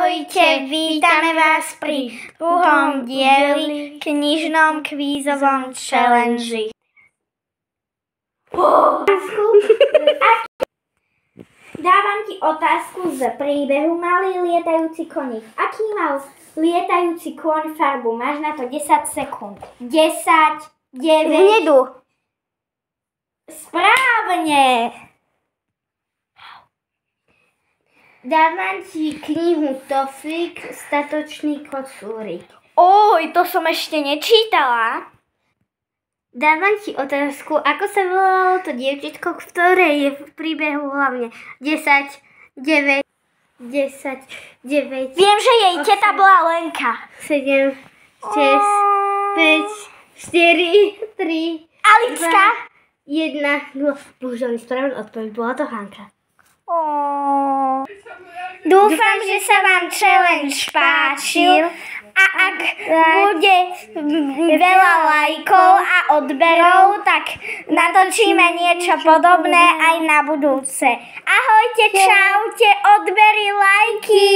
Ahojte, vítame vás pri druhom dieli knižnom kvízovom challenge. Dávam ti otázku z príbehu Malý lietajúci koník. Aký mal lietajúci kôň farbu? Máš na to 10 sekúnd. 10, 9... Hnedu. Správne. Dávam ti knihu Tofik, statočný kocúrik. To som ešte nečítala. Dávam ti otázku, ako sa volalo to dievčatko, ktoré je v príbehu hlavne 10, 9, 10, 9... Viem, že jej teta bola Lenka. 7, 6, 5, 4, 3, Alicka. 1, 0. Bohužiaľ, nesprávna odpoveď, bola to Hanka. Dúfam, že sa vám challenge páčil a ak bude veľa lajkov a odberov, tak natočíme niečo podobné aj na budúce. Ahojte, čaute, odbery, lajky!